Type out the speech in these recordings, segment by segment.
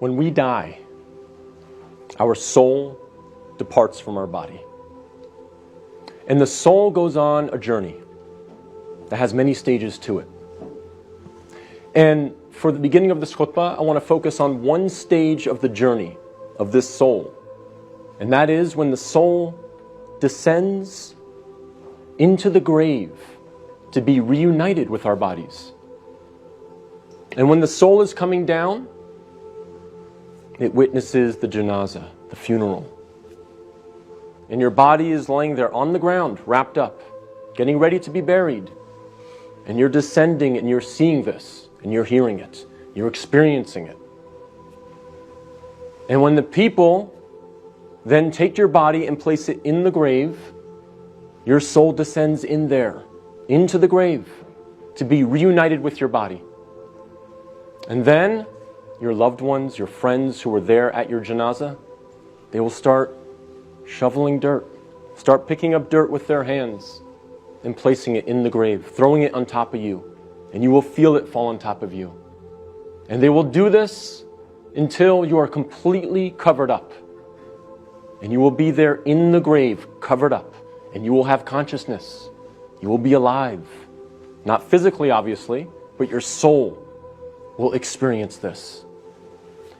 When we die, our soul departs from our body. And the soul goes on a journey that has many stages to it. And for the beginning of this khutbah, I want to focus on one stage of the journey of this soul. And that is when the soul descends into the grave to be reunited with our bodies. And when the soul is coming down, it witnesses the janazah, the funeral. And your body is laying there on the ground, wrapped up, getting ready to be buried. And you're descending and you're seeing this, and you're hearing it, you're experiencing it. And when the people then take your body and place it in the grave, your soul descends in there, into the grave, to be reunited with your body. And then your loved ones, your friends who were there at your janazah, they will start shoveling dirt, start picking up dirt with their hands and placing it in the grave, throwing it on top of you, and you will feel it fall on top of you. And they will do this until you are completely covered up. And you will be there in the grave, covered up, and you will have consciousness. You will be alive. Not physically, obviously, but your soul will experience this.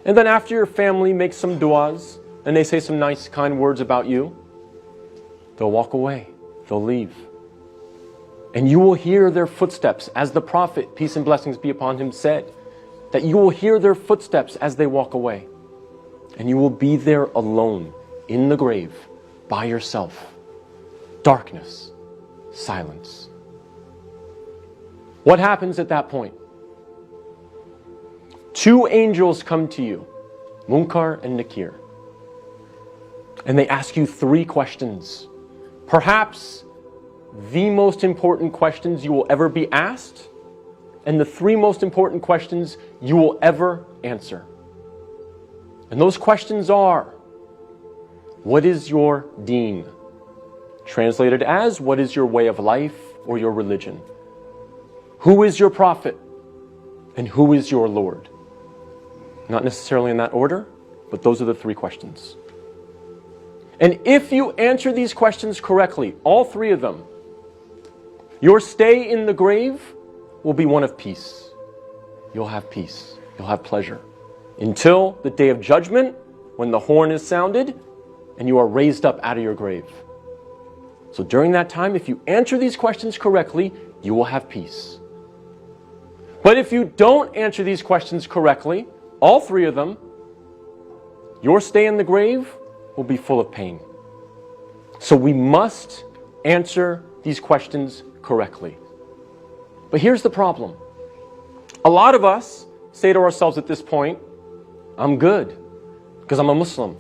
And then after your family makes some du'as, and they say some nice, kind words about you, they'll walk away. They'll leave. And you will hear their footsteps, as the Prophet, peace and blessings be upon him, said, that you will hear their footsteps as they walk away. And you will be there alone, in the grave, by yourself. Darkness, silence. What happens at that point? Two angels come to you, Munkar and Nakir. And they ask you three questions. Perhaps the most important questions you will ever be asked, and the three most important questions you will ever answer. And those questions are, what is your deen? Translated as, what is your way of life or your religion? Who is your prophet? And who is your Lord? Not necessarily in that order, but those are the three questions. And if you answer these questions correctly, all three of them, your stay in the grave will be one of peace. You'll have peace. You'll have pleasure. Until the day of judgment, when the horn is sounded, and you are raised up out of your grave. So during that time, if you answer these questions correctly, you will have peace. But if you don't answer these questions correctly, all three of them, your stay in the grave will be full of pain. So we must answer these questions correctly. But here's the problem. A lot of us say to ourselves at this point, I'm good because I'm a Muslim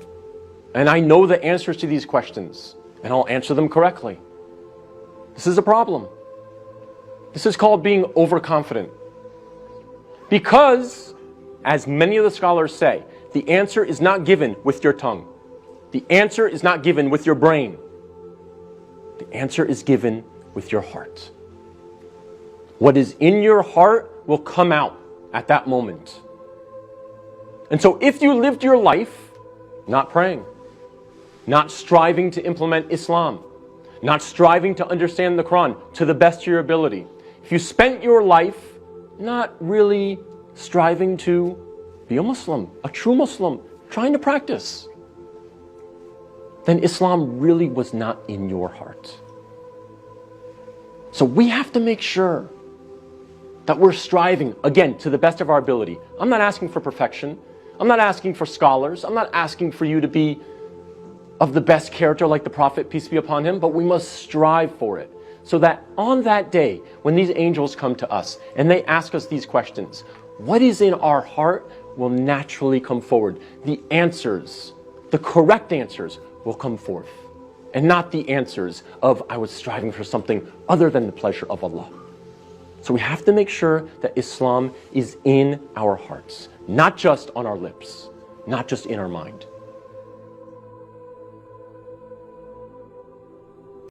and I know the answers to these questions and I'll answer them correctly. This is a problem. This is called being overconfident. Because, as many of the scholars say, the answer is not given with your tongue. The answer is not given with your brain. The answer is given with your heart. What is in your heart will come out at that moment. And so if you lived your life not praying, not striving to implement Islam, not striving to understand the Quran to the best of your ability, if you spent your life not really striving to be a Muslim, a true Muslim, trying to practice, then Islam really was not in your heart. So we have to make sure that we're striving, again, to the best of our ability. I'm not asking for perfection. I'm not asking for scholars. I'm not asking for you to be of the best character like the Prophet, peace be upon him, but we must strive for it. So that on that day, when these angels come to us and they ask us these questions, what is in our heart will naturally come forward. The answers, the correct answers will come forth. And not the answers of, I was striving for something other than the pleasure of Allah. So we have to make sure that Islam is in our hearts, not just on our lips, not just in our mind.